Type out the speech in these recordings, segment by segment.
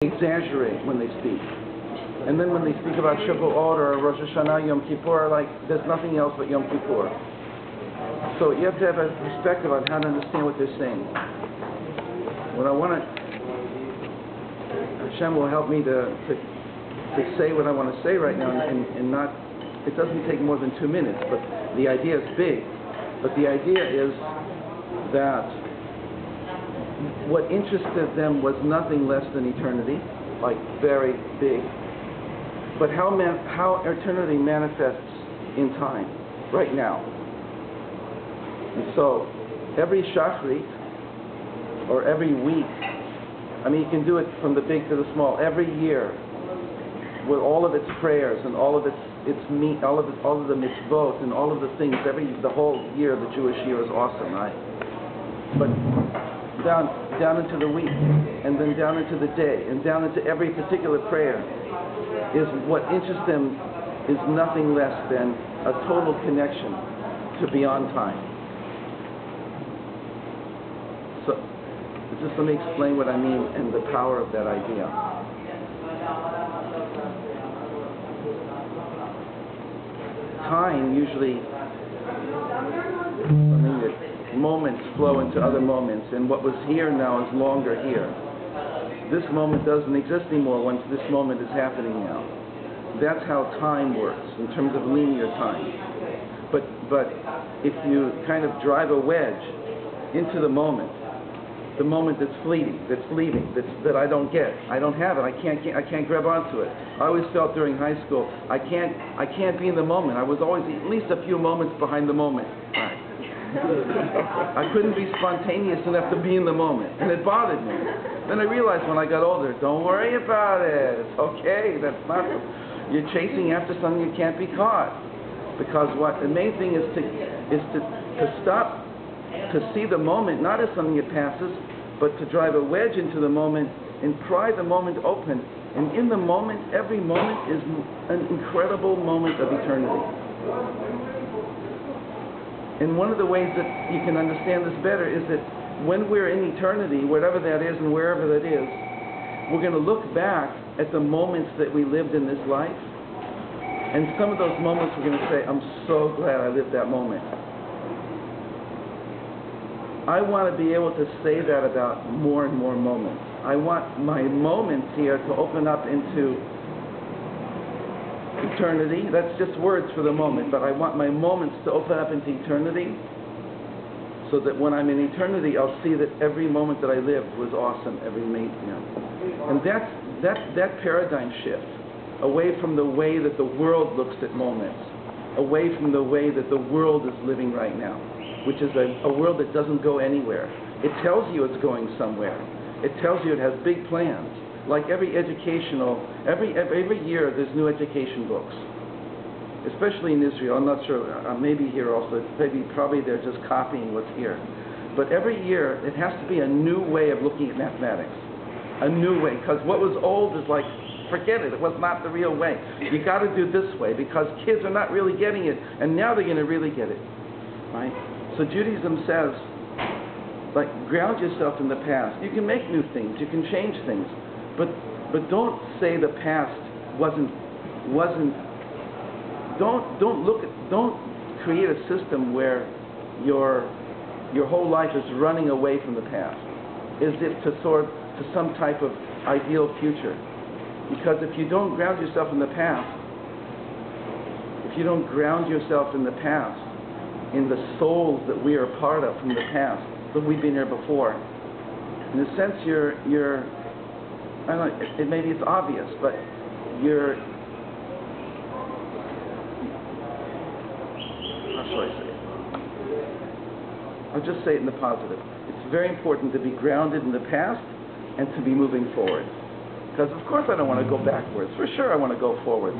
exaggerate when they speak. And then when they speak about Shavuot or Rosh Hashanah, Yom Kippur, like there's nothing else but Yom Kippur. So you have to have a perspective on how to understand what they're saying. What I want to, Hashem will help me to say what I want to say right now, and not, it doesn't take more than 2 minutes, but the idea is big. But the idea is that what interested them was nothing less than eternity, like very big. But how eternity manifests in time, right now. And so, every shachrit, or every week, I mean, you can do it from the big to the small, every year, with all of its prayers and all of its meat, all of the mitzvot and all of the things, the whole year, the Jewish year is awesome, right? But down into the week, and then down into the day, and down into every particular prayer, is what interests them is nothing less than a total connection to beyond time. So, just let me explain what I mean and the power of that idea. Time usually, moments flow into other moments, and what was here now is longer here. This moment doesn't exist anymore once this moment is happening now. That's how time works in terms of linear time. But if you kind of drive a wedge into the moment that's fleeting, that's leaving, that I don't get, I don't have it, I can't grab onto it. I always felt during high school I can't be in the moment. I was always at least a few moments behind the moment. I couldn't be spontaneous enough to be in the moment, and it bothered me. Then I realized when I got older, don't worry about it. It's okay. That's not. You're chasing after something you can't be caught. Because what the main thing is to stop, to see the moment not as something that passes, but to drive a wedge into the moment and pry the moment open. And in the moment, every moment is an incredible moment of eternity. And one of the ways that you can understand this better is that when we're in eternity, whatever that is and wherever that is, we're going to look back at the moments that we lived in this life. And some of those moments we're going to say, I'm so glad I lived that moment. I want to be able to say that about more and more moments. I want my moments here to open up into eternity. That's just words for the moment, but I want my moments to open up into eternity, so that when I'm in eternity, I'll see that every moment that I lived was awesome, every minute. And that paradigm shift, away from the way that the world looks at moments, away from the way that the world is living right now, which is a world that doesn't go anywhere. It tells you it's going somewhere. It tells you it has big plans. Like every year there's new education books, especially in Israel. I'm not sure, maybe here also, probably they're just copying what's here. But every year it has to be a new way of looking at mathematics, a new way, because what was old is like, forget it, it was not the real way. You got to do this way because kids are not really getting it, and now they're going to really get it, right? So Judaism says, like, ground yourself in the past. You can make new things, you can change things. But don't say the past don't create a system where your whole life is running away from the past, as if to some type of ideal future. Because if you don't ground yourself in the past, in the souls that we are a part of from the past, that we've been here before, in a sense you're I don't know, maybe it's obvious, but how shall I say it? I'll just say it in the positive. It's very important to be grounded in the past and to be moving forward. Because of course I don't want to go backwards. For sure I want to go forwards.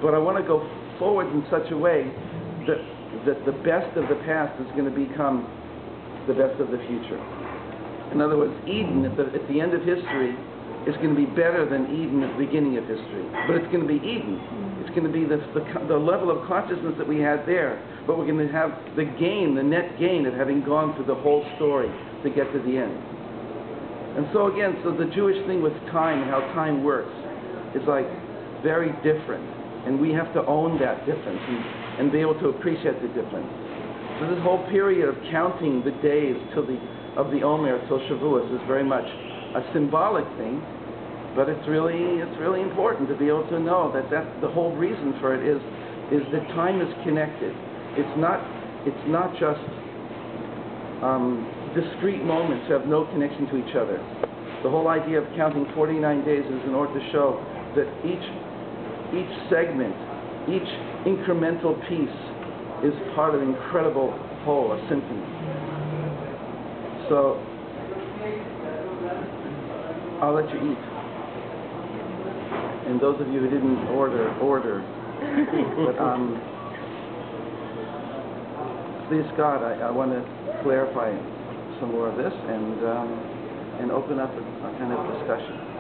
But I want to go forward in such a way that the best of the past is going to become the best of the future. In other words, Eden at the end of history is going to be better than Eden at the beginning of history. But it's going to be Eden. It's going to be the level of consciousness that we had there. But we're going to have the net gain of having gone through the whole story to get to the end. And so again, so the Jewish thing with time and how time works is like very different, and we have to own that difference and be able to appreciate the difference. So this whole period of counting the days of the Omer till Shavuos is very much a symbolic thing, but it's really important to be able to know that the whole reason for it is that time is connected. It's not just discrete moments have no connection to each other. The whole idea of counting 49 days is in order to show that each segment, each incremental piece is part of an incredible whole, a symphony. So I'll let you eat. And those of you who didn't order. But please God, I want to clarify some more of this and open up a kind of discussion.